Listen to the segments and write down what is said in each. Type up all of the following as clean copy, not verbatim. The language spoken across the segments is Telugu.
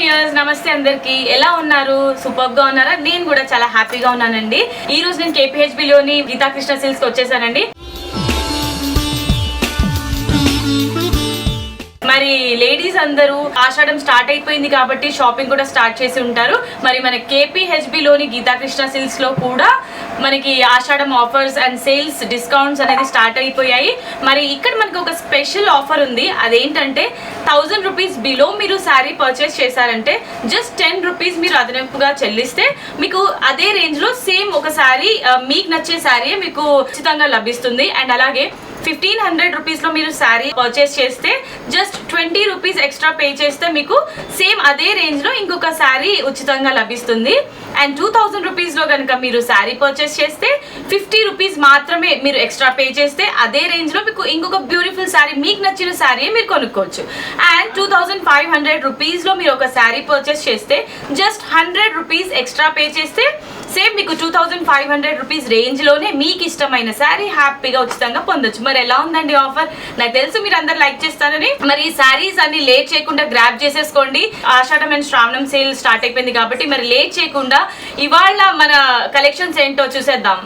వ్యూయర్స్ నమస్తే అందరికి ఎలా ఉన్నారు సూపర్ గా ఉన్నారా నేను కూడా చాలా హ్యాపీగా ఉన్నానండి ఈ రోజు నేను కేపీహెచ్బి లోని గీతా కృష్ణ సిల్క్స్ కి వచ్చేసానండి మరి లేడీస్ అందరూ ఆషాఢం స్టార్ట్ అయిపోయింది కాబట్టి షాపింగ్ కూడా స్టార్ట్ చేసి ఉంటారు మరి మన కేపీహెచ్బి లోని గీతా కృష్ణ సిల్క్స్ లో కూడా మనకి ఆషాఢం ఆఫర్స్ అండ్ సేల్స్ డిస్కౌంట్స్ అనేది స్టార్ట్ అయిపోయాయి మరి ఇక్కడ మనకి ఒక స్పెషల్ ఆఫర్ ఉంది అదేంటంటే 1000 రూపీస్ బిలో మీరు శారీ పర్చేస్ చేశారంటే జస్ట్ 10 రూపీస్ మీరు అదనపుగా చెల్లిస్తే మీకు అదే రేంజ్ లో సేమ్ ఒక శారీ మీకు నచ్చే శారీ మీకు ఉచితంగా లభిస్తుంది అండ్ అలాగే 1500 రూపీస్ లో మీరు శారీ పర్చేస్ చేస్తే జస్ట్ 20 రూపీస్ ఎక్స్ట్రా పే చేస్తే మీకు సేమ్ అదే రేంజ్ లో ఇంకొక శారీ ఉచితంగా లభిస్తుంది అండ్ 2000 రూపీస్ లో కనుక మీరు శారీ పర్చేస్ చేస్తే 50 రూపీస్ మాత్రమే మీరు ఎక్స్ట్రా పే చేస్తే అదే రేంజ్ లో మీకు ఇంకొక బ్యూటిఫుల్ శారీ మీకు నచ్చిన శారీ మీరు కొనుక్కోవచ్చు అండ్ 2500 రూపీస్ లో మీరు ఒక శారీ పర్చేస్ చేస్తే జస్ట్ 100 రూపీస్ ఎక్స్ట్రా పే చేస్తే సేమ్ మీకు 2500 రూపీస్ రేంజ్ లోనే మీకు ఇష్టమైన శారీ హ్యాపీగా ఉచితంగా పొందొచ్చు మరి ఎలా ఉందండి ఆఫర్ నాకు తెలుసు మీరు అందరు లైక్ చేస్తారని మరి ఈ శారీస్ అన్ని లేట్ చేయకుండా గ్రాబ్ చేసేసుకోండి ఆషాఢం అండ్ శ్రావణం సేల్ స్టార్ట్ అయిపోయింది కాబట్టి మరి లేట్ చేయకుండా ఇవాళ మన కలెక్షన్స్ ఏంటో చూసేద్దాం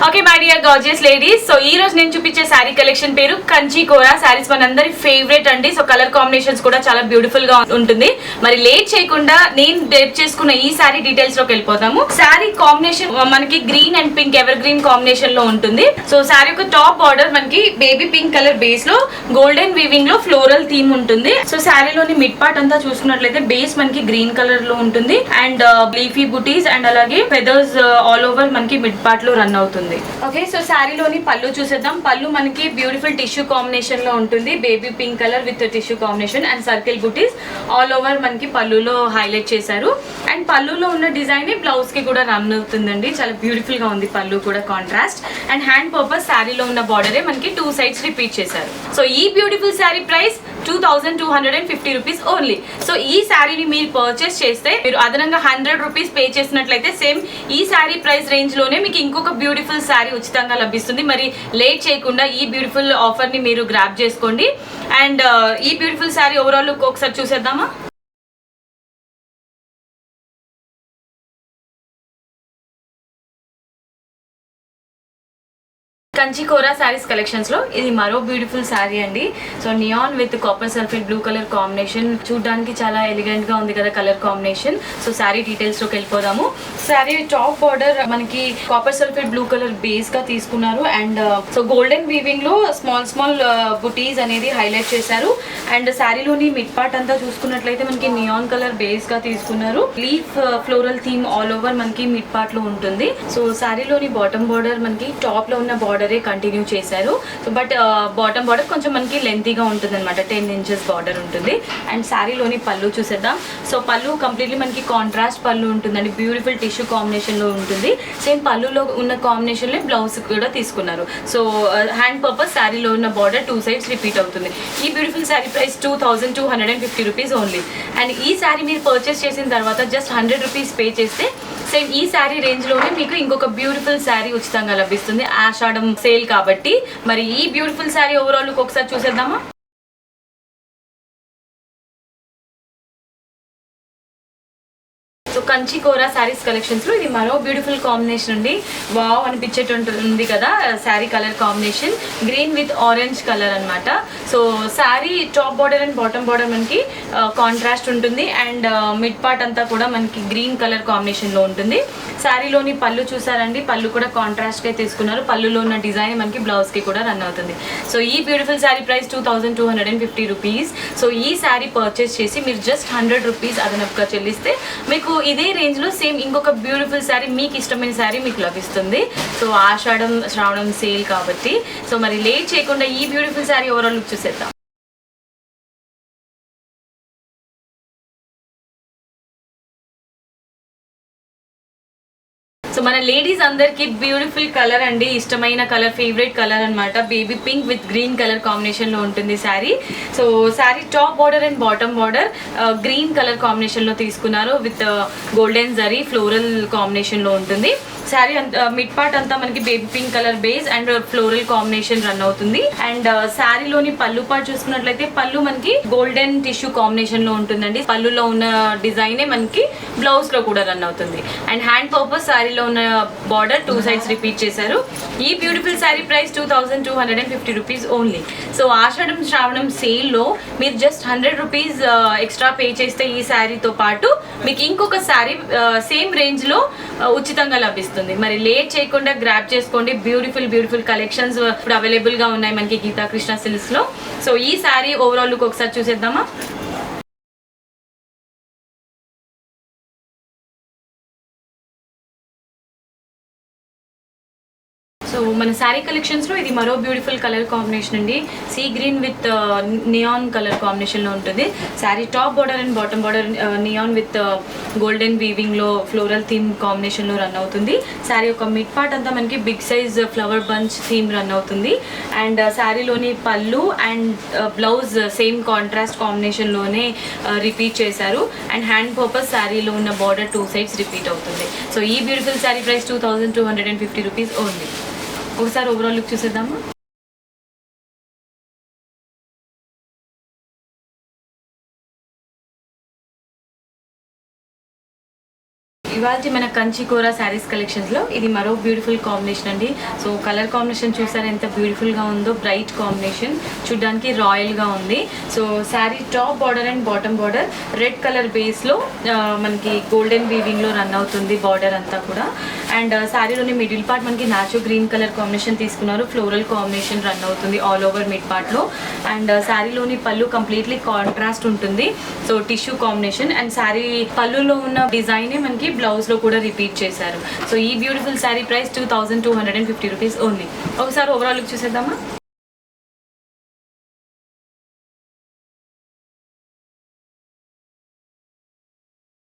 okay my dear gorgeous ladies so ఈ రోజు నేను చూపించే శారీ కలెక్షన్ పేరు కంచి కోరా శారీస్ మనందరి ఫేవరెట్ అండి సో కలర్ కాంబినేషన్స్ కూడా చాలా బ్యూటిఫుల్ గా ఉంటుంది మరి లేట్ చేయకుండా నేను డ్రేప్ చేసుకున్న ఈ శారీ డీటెయిల్స్ లోకి వెళ్ళిపోతాము శారీ కాంబినేషన్ మనకి green and pink ever green combination లో ఉంటుంది సో శారీ యొక్క టాప్ బార్డర్ మనకి బేబీ పింక్ కలర్ బేస్ లో గోల్డెన్ వీవింగ్ లో ఫ్లోరల్ థీమ్ ఉంటుంది సో శారీలోని మిడ్ పార్ట్ అంతా చూసుకున్నట్లయితే బేస్ మనకి గ్రీన్ కలర్ లో ఉంటుంది అండ్ లీఫీ బుటీస్ అండ్ అలాగే ఫెదర్స్ ఆల్ ఓవర్ మనకి మిడ్ పార్ట్ లో రన్ అవుతుంది ఓకే సో శారీలోని పళ్ళు చూసేద్దాం పళ్ళు మనకి బ్యూటిఫుల్ టిష్యూ కాంబినేషన్ లో ఉంటుంది baby pink colour with tissue combination and circle buttis all over మనకి పళ్ళులో హైలైట్ చేశారు అండ్ పళ్ళులో ఉన్న డిజైన్ బ్లౌజ్ కి కూడా రన్ అవుతుందండి చాలా బ్యూటిఫుల్ గా ఉంది పళ్ళు కూడా కాంట్రాస్ట్ అండ్ హ్యాండ్ పర్పస్ శారీలో ఉన్న బార్డరే మనకి 2 సైడ్స్ రిపీట్ చేశారు సో ఈ beautiful saree price 2250 rupees only so ఈ శారీని మీరు పర్చేస్ చేస్తే మీరు అదనంగా 100 రూపీస్ పే చేసినట్లయితే సేమ్ ఈ శారీ ప్రైస్ రేంజ్ లోనే మీకు ఇంకొక బ్యూటిఫుల్ శారీ ఉచితంగా లభిస్తుంది మరి లేట్ చేయకుండా ఈ బ్యూటిఫుల్ ఆఫర్ ని మీరు గ్రాబ్ చేసుకోండి అండ్ ఈ బ్యూటిఫుల్ శారీ ఓవరాల్ లుక్ ఒకసారి చూసేద్దామా కంచి కోరా శారీస్ కలెక్షన్స్ లో ఇది మరో బ్యూటిఫుల్ శారీ అండి so neon with copper sulphate blue colour combination చూడడానికి చాలా ఎలిగెంట్ గా ఉంది కదా colour combination so sari details లోకి వెళ్ళిపోదాము శారీ టాప్ బార్డర్ మనకి copper sulphate blue colour base గా తీసుకున్నారు అండ్ సో గోల్డెన్ వీవింగ్ లో స్మాల్ బుటీస్ అనేది హైలైట్ చేశారు అండ్ శారీలోని మిడ్ పార్ట్ అంతా చూసుకున్నట్లయితే మనకి నియాన్ కలర్ బేస్ గా తీసుకున్నారు leaf floral theme all over మనకి మిడ్ పార్ట్ లో ఉంటుంది సో శారీలోని బాటమ్ బార్డర్ మనకి టాప్ లో ఉన్న బార్డర్ కంటిన్యూ చేశారు బట్ బాటమ్ బార్డర్ కొంచెం మనకి లెంతీగా ఉంటుంది అనమాట 10 ఇంచెస్ బార్డర్ ఉంటుంది అండ్ శారీలోని పళ్ళు చూసేద్దాం సో పళ్ళు కంప్లీట్లీ మనకి కాంట్రాస్ట్ పళ్ళు ఉంటుందండి బ్యూటిఫుల్ టిష్యూ కాంబినేషన్ లో ఉంటుంది సేమ్ పళ్ళులో ఉన్న కాంబినేషన్ లో బ్లౌజ్ కూడా తీసుకున్నారు సో హ్యాండ్ పర్పస్ శారీలో ఉన్న బార్డర్ 2 సైడ్స్ రిపీట్ అవుతుంది ఈ beautiful saree price 2250 rupees only and ఈ శారీ మీరు పర్చేస్ చేసిన తర్వాత జస్ట్ 100 రూపీస్ పే చేస్తే సేమ్ ఈ శారీ రేంజ్ లోనే మీకు ఇంకొక బ్యూటిఫుల్ శారీ ఉచితంగా లభిస్తుంది ఆషాఢం సేల్ కాబట్టి మరి ఈ బ్యూటిఫుల్ శారీ ఓవరాల్ లుక్ ఒకసారి చూసేద్దామా so Kanchi kora sarees collections లో ఇది మరో బ్యూటిఫుల్ కాంబినేషన్ అండి వావ్ అనిపించేటుంది కదా saree colour combination green with orange colour అనమాట so saree top border and bottom border మనకి కాంట్రాస్ట్ ఉంటుంది అండ్ మిడ్ పార్ట్ అంతా కూడా మనకి గ్రీన్ కలర్ కాంబినేషన్ లో ఉంటుంది శారీలోని పళ్ళు చూసారండి పళ్ళు కూడా కాంట్రాస్ట్ గా తీసుకున్నారు పళ్ళులో ఉన్న డిజైన్ మనకి బ్లౌజ్ కి కూడా రన్ అవుతుంది సో ఈ beautiful saree price 2250 rupees so ఈ శారీ పర్చేస్ చేసి మీరు జస్ట్ 100 రూపీస్ అదనపుగా చెల్లిస్తే మీకు ఇదే రేంజ్ లో సేమ్ ఇంకొక బ్యూటిఫుల్ శారీ మీకు ఇష్టమైన శారీ మీకు లభిస్తుంది సో ఆషాఢం శ్రావణం సేల్ కాబట్టి సో మరి లేట్ చేయకుండా ఈ బ్యూటిఫుల్ శారీ ఓవరాల్ లుక్ చూసేద్దాం సో మన లేడీస్ అందరికి బ్యూటిఫుల్ కలర్ అండి, ఇష్టమైన కలర్, ఫేవరెట్ కలర్ అనమాట. Baby pink with green colour combination లో ఉంటుంది saree. So saree top border and bottom border green colour combination లో తీసుకున్నారు with golden zari floral combination లో ఉంటుంది. శారీ మిడ్ పార్ట్ అంతా మనకి baby pink colour base and floral combination run అవుతుంది. అండ్ శారీలోని పళ్ళు పార్ట్ చూసుకున్నట్లయితే పళ్ళు మనకి గోల్డెన్ టిష్యూ కాంబినేషన్ లో ఉంటుందండి. పళ్ళులో ఉన్న డిజైనే మనకి బ్లౌజ్ లో కూడా రన్ అవుతుంది. అండ్ హ్యాండ్ పర్పస్ శారీలో ఉన్న బార్డర్ 2 సైడ్స్ రిపీట్ చేశారు. ఈ beautiful saree price 2250 rupees only. So Ashadham Shravanam sale లో మీరు జస్ట్ 100 రూపీస్ ఎక్స్ట్రా పే చేస్తే ఈ శారీతో పాటు మీకు ఇంకొక శారీ సేమ్ రేంజ్ లో ఉచితంగా లభిస్తుంది. మరి లేట్ చేయకుండా గ్రాబ్ చేసుకోండి. బ్యూటిఫుల్ కలెక్షన్స్ ఇప్పుడు అవైలబుల్ గా ఉన్నాయి మనకి గీతా కృష్ణ సిల్క్స్ లో. సో ఈ శారీ ఓవరాల్ లుక్ ఒకసారి చూసేద్దామా. సో మన శారీ కలెక్షన్స్ లో ఇది మరో బ్యూటిఫుల్ కలర్ కాంబినేషన్ అండి. Sea green with neon colour combination లో ఉంటుంది. Sari top border and bottom border neon with golden weaving లో ఫ్లోరల్ థీమ్ కాంబినేషన్ లో రన్ అవుతుంది. శారీ యొక్క మిడ్ పార్ట్ అంతా మనకి big size flower bunch theme run అవుతుంది. అండ్ శారీలోని పళ్ళు and blouse same contrast combination లోనే రిపీట్ చేశారు. అండ్ హ్యాండ్ పర్పస్ శారీలో ఉన్న బార్డర్ 2 సైడ్స్ రిపీట్ అవుతుంది. సో ఈ beautiful saree price 2250 rupees only. ఒకసారి ఓవరాల్ లుక్ చూసేద్దామా. ఇవాళ మన కంచికోర శారీస్ కలెక్షన్స్ లో ఇది మరో బ్యూటిఫుల్ కాంబినేషన్ అండి. సో కలర్ కాంబినేషన్ చూసారు ఎంత బ్యూటిఫుల్ గా ఉందో. బ్రైట్ కాంబినేషన్, చూడడానికి రాయల్ గా ఉంది. So saree top border and bottom border red colour base లో మనకి గోల్డెన్ వీవింగ్ లో రన్ అవుతుంది బార్డర్ అంతా కూడా. అండ్ శారీలోని మిడిల్ పార్ట్ మనకి నాచో గ్రీన్ కలర్ కాంబినేషన్ తీసుకున్నారు. ఫ్లోరల్ కాంబినేషన్ రన్ అవుతుంది ఆల్ ఓవర్ మిడ్ పార్ట్ లో. అండ్ శారీలోని పళ్ళు కంప్లీట్లీ కాంట్రాస్ట్ ఉంటుంది. So tissue combination and sari పళ్ళులో ఉన్న డిజైనే మనకి బ్లౌజ్ లో కూడా రిపీట్ చేశారు. సో ఈ beautiful saree price 2250 rupees only. ఒకసారి ఓవరాల్ లుక్ చూసేద్దామా.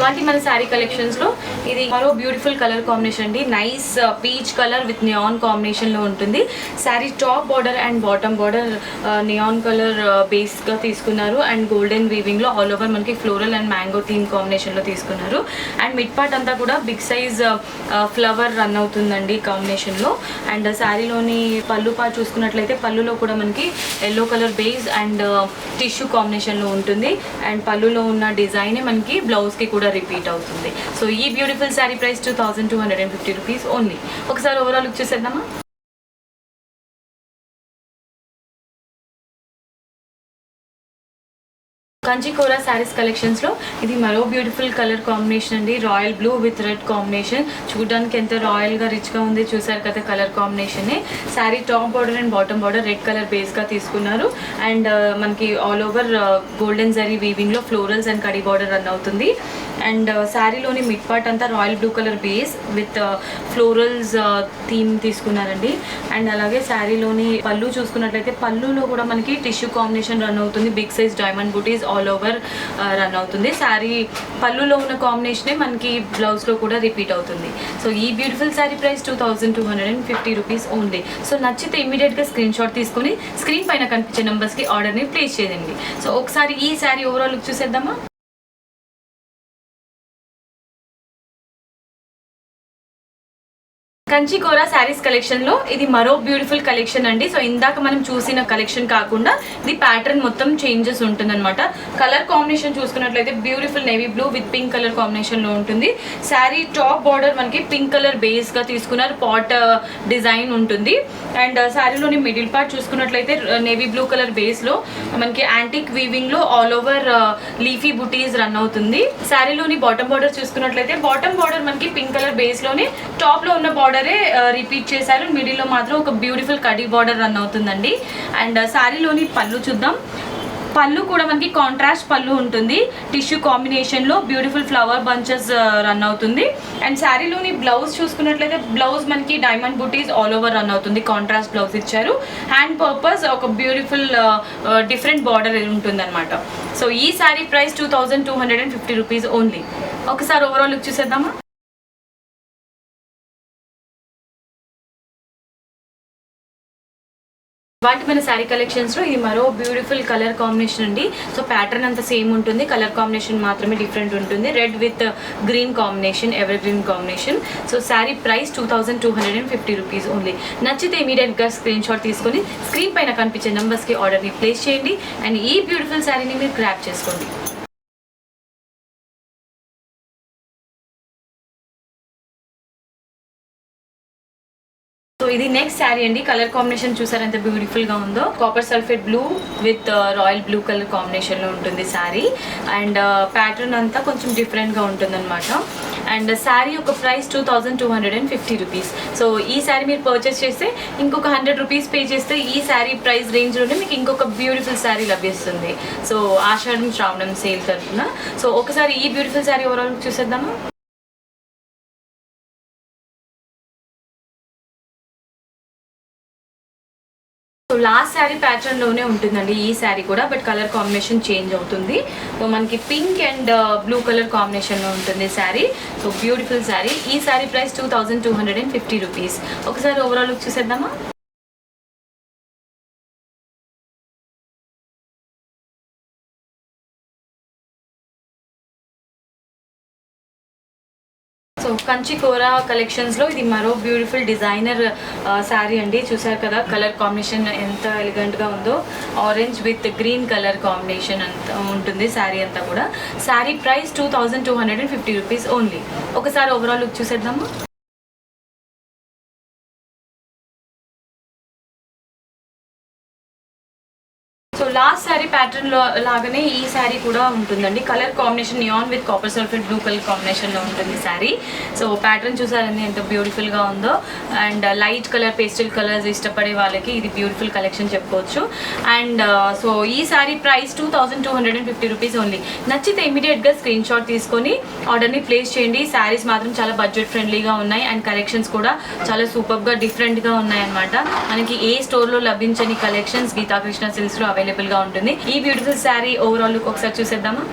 ఇలాంటి మన శారీ కలెక్షన్స్ లో ఇది మరో బ్యూటిఫుల్ కలర్ కాంబినేషన్ అండి. Nice peach colour with neon combination లో ఉంటుంది. Sari top border and bottom border neon colour base గా తీసుకున్నారు. అండ్ గోల్డెన్ వీవింగ్ లో ఆల్ ఓవర్ మనకి floral and mango theme combination లో తీసుకున్నారు. అండ్ మిడ్ పార్ట్ అంతా కూడా బిగ్ సైజ్ ఫ్లవర్ రన్ అవుతుందండి కాంబినేషన్ లో. అండ్ శారీలోని పళ్ళు పార్ట్ చూసుకున్నట్లయితే పళ్ళులో కూడా మనకి yellow colour base and tissue combination లో ఉంటుంది. అండ్ పళ్ళులో ఉన్న డిజైన్ మనకి బ్లౌజ్ కి కూడా రిపీట్ అవుతుంది. సో ఈ beautiful saree price 2250 rupees only. ఒకసారి ఓవరాల్ లుక్ చూసేద్దామా. కంచికోర శారీస్ కలెక్షన్స్ లో ఇది మరో బ్యూటిఫుల్ కలర్ కాంబినేషన్ అండి. Royal blue with red combination, చూడడానికి ఎంత రాయల్ గా రిచ్ గా ఉంది చూసారు కదా colour combination. Sari top border and bottom border red colour base గా తీసుకున్నారు. అండ్ మనకి all over golden zari weaving లో florals and kadhi border run అవుతుంది. అండ్ శారీలోని మిడ్ పార్ట్ అంతా royal blue colour base with florals theme తీసుకున్నారండి. అండ్ అలాగే శారీలోని పళ్ళు చూసుకున్నట్లయితే పళ్ళులో కూడా మనకి టిష్యూ కాంబినేషన్ రన్ అవుతుంది. బిగ్ సైజ్ డైమండ్ బూటీస్ ఆల్ ఓవర్ రన్ అవుతుంది. శారీ పళ్ళులో ఉన్న కాంబినేషనే మనకి బ్లౌజ్ లో కూడా రిపీట్ అవుతుంది. సో ఈ beautiful saree price 2250 rupees only. So నచ్చితే ఇమీడియట్ గా స్క్రీన్ షాట్ తీసుకుని స్క్రీన్ పైన కనిపించే నెంబర్స్ కి ఆర్డర్ ని ప్లేస్ చేయండి. సో ఒకసారి ఈ శారీ ఓవరాల్ లుక్ చూసేద్దామా. కంచికోర శారీస్ కలెక్షన్ లో ఇది మరో బ్యూటిఫుల్ కలెక్షన్ అండి. సో ఇందాక మనం చూసిన కలెక్షన్ కాకుండా ఇది ప్యాటర్న్ మొత్తం చేంజెస్ ఉంటుంది అనమాట. కలర్ కాంబినేషన్ చూసుకున్నట్లయితే beautiful navy blue with pink colour combination లో ఉంటుంది. శారీ టాప్ బార్డర్ మనకి పింక్ కలర్ బేస్ గా తీసుకున్నారు. పాట్ డిజైన్ ఉంటుంది. అండ్ శారీలోని మిడిల్ పార్ట్ చూసుకున్నట్లయితే నేవీ బ్లూ కలర్ బేస్ లో మనకి యాంటిక్ వీవింగ్ లో ఆల్ ఓవర్ లీఫీ బుటీస్ రన్ అవుతుంది. శారీలోని బాటమ్ బార్డర్ చూసుకున్నట్లయితే బాటమ్ బార్డర్ మనకి పింక్ కలర్ బేస్ లోనే టాప్ లో ఉన్న బార్డర్ రిపీట్ చేశారు. మిడిల్ లో మాత్రం ఒక బ్యూటిఫుల్ కడీ బార్డర్ రన్ అవుతుందండి. అండ్ శారీలోని పళ్ళు చూద్దాం. పళ్ళు కూడా మనకి కాంట్రాస్ట్ పళ్ళు ఉంటుంది. టిష్యూ కాంబినేషన్ లో బ్యూటిఫుల్ ఫ్లవర్ బంచెస్ రన్ అవుతుంది. అండ్ శారీలోని బ్లౌజ్ చూసుకున్నట్లయితే బ్లౌజ్ మనకి డైమండ్ బుటీస్ ఆల్ ఓవర్ రన్ అవుతుంది. కాంట్రాస్ట్ బ్లౌజ్ ఇచ్చారు. హ్యాండ్ పర్పస్ ఒక బ్యూటిఫుల్ డిఫరెంట్ బార్డర్ ఉంటుంది అనమాట. సో ఈ శారీ ప్రైస్ 2250 రూపీస్ ఓన్లీ. ఒకసారి ఓవరాల్ లుక్ చూసేద్దామా. వాటి మన శారీ కలెక్షన్స్ లో ఇది మరో బ్యూటిఫుల్ కలర్ కాంబినేషన్ అండి. సో ప్యాటర్న్ అంతా సేమ్ ఉంటుంది, కలర్ కాంబినేషన్ మాత్రమే డిఫరెంట్ ఉంటుంది. Red with green combination, ever green combination. So sari price 2250 rupees only. నచ్చితే ఇమీడియట్ గా స్క్రీన్ షాట్ తీసుకొని స్క్రీన్ పైన కనిపించే నంబర్స్ కి ఆర్డర్ ని ప్లేస్ చేయండి అండ్ ఈ బ్యూటిఫుల్ శారీని మీరు గ్రాప్ చేసుకోండి. సో ఇది నెక్స్ట్ శారీ అండి. కలర్ కాంబినేషన్ చూసారు ఎంత బ్యూటిఫుల్ గా ఉందో. Copper sulphate blue with royal blue colour combination లో ఉంటుంది శారీ. అండ్ ప్యాటర్న్ అంతా కొంచెం డిఫరెంట్ గా ఉంటుంది అనమాట. అండ్ శారీ ఒక ప్రైస్ 2250 రూపీస్. సో ఈ శారీ మీరు పర్చేస్ చేస్తే ఇంకొక 100 రూపీస్ పే చేస్తే ఈ శారీ ప్రైస్ రేంజ్ లోనే మీకు ఇంకొక బ్యూటిఫుల్ శారీ లభిస్తుంది. సో ఆషాఢం శ్రావణం సేల్ తరఫున. సో ఒకసారి ఈ బ్యూటిఫుల్ శారీ ఓవరాల్ చూసేద్దామా. సో లాస్ట్ శారీ ప్యాటర్న్ లోనే ఉంటుందండి ఈ శారీ కూడా, బట్ కలర్ కాంబినేషన్ చేంజ్ అవుతుంది. సో మనకి pink and blue colour combination లో ఉంటుంది శారీ. So beautiful saree. ఈ శారీ ప్రైస్ 2250 రూపీస్. ఒకసారి ఓవరాల్ లుక్ చూసేద్దామా. సో కంచి కోరా కలెక్షన్స్ లో ఇది మరో బ్యూటిఫుల్ డిజైనర్ శారీ అండి. చూసారు కదా కలర్ కాంబినేషన్ ఎంత ఎలిగెంట్ గా ఉందో. Orange with green colour combination అంతా ఉంటుంది శారీ అంతా కూడా. Sari price 2250 rupees only. ఒకసారి ఓవరాల్ లుక్ చూసేద్దాము. సో లాస్ట్ శారీ ప్యాటర్న్ లో లాగానే ఈ శారీ కూడా ఉంటుందండి. Colour combination neon with copper sulphate blue colour combination లో ఉంటుంది శారీ. సో ప్యాటర్న్ చూసారండి ఎంత బ్యూటిఫుల్ గా ఉందో. And light colour pastel colours ఇష్టపడే వాళ్ళకి ఇది బ్యూటిఫుల్ కలెక్షన్ చెప్పుకోవచ్చు. అండ్ సో ఈ శారీ ప్రైస్ 2250 రూపీస్ ఓన్లీ. నచ్చితే ఇమీడియట్ గా స్క్రీన్ షాట్ తీసుకొని ఆర్డర్ ని ప్లేస్ చేయండి. శారీస్ మాత్రం చాలా బడ్జెట్ ఫ్రెండ్లీగా ఉన్నాయి అండ్ కలెక్షన్స్ కూడా చాలా సూపర్ గా డిఫరెంట్ గా ఉన్నాయి అనమాట. మనకి ఏ స్టోర్ లో లభించని కలెక్షన్స్ గీతా కృష్ణ సిల్క్స్ లో అవైలబుల్ గా ఉంటుంది. ఈ బ్యూటిఫుల్ శారీ ఓవరాల్ లుక్ ఒకసారి చూసేద్దామా.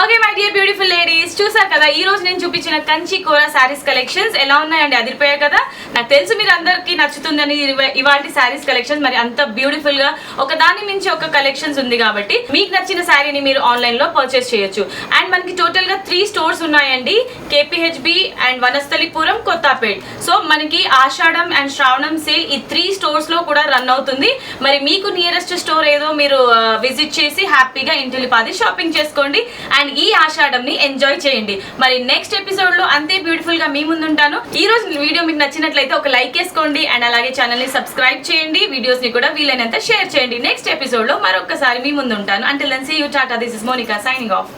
Okay my dear beautiful ladies, చూసారు కదా ఈ రోజు నేను చూపించిన కంచి కోరా శారీస్ కలెక్షన్స్ ఎలా ఉన్నాయండి. అదిరిపోయాయి కదా. నాకు తెలుసు మీరు అందరికి నచ్చుతుందని ఇవాళ శారీస్ కలెక్షన్స్ మరి అంత బ్యూటిఫుల్ గా ఒక దాని మించి ఒక కలెక్షన్స్ ఉంది కాబట్టి మీకు నచ్చిన శారీని మీరు ఆన్లైన్ లో పర్చేస్ చేయొచ్చు. అండ్ మనకి టోటల్ గా 3 స్టోర్స్ ఉన్నాయండి. KPHB and Vanasthalipuram, Kothapet. So మనకి ఆషాఢం అండ్ శ్రావణం సేల్ ఈ 3 స్టోర్స్ లో కూడా రన్ అవుతుంది. మరి మీకు నియరెస్ట్ స్టోర్ ఏదో మీరు విజిట్ చేసి హ్యాపీగా ఇంటిలిపాది షాపింగ్ చేసుకోండి అండ్ ఈ ఆషాఢం ని ఎంజాయ్ చేయండి. మరి నెక్స్ట్ ఎపిసోడ్ లో అంతే బ్యూటిఫుల్ గా మీ ముందు ఉంటాను. ఈ రోజు వీడియో మీకు నచ్చినట్లయితే ఒక లైక్ వేసుకోండి అండ్ అలాగే ఛానల్ ని సబ్స్క్రైబ్ చేయండి. వీడియోస్ ని కూడా వీలైనంత షేర్ చేయండి. నెక్స్ట్ ఎపిసోడ్ లో మరొకసారి మీ ముందు ఉంటాను. Until then see you, tata. This is Monika signing of.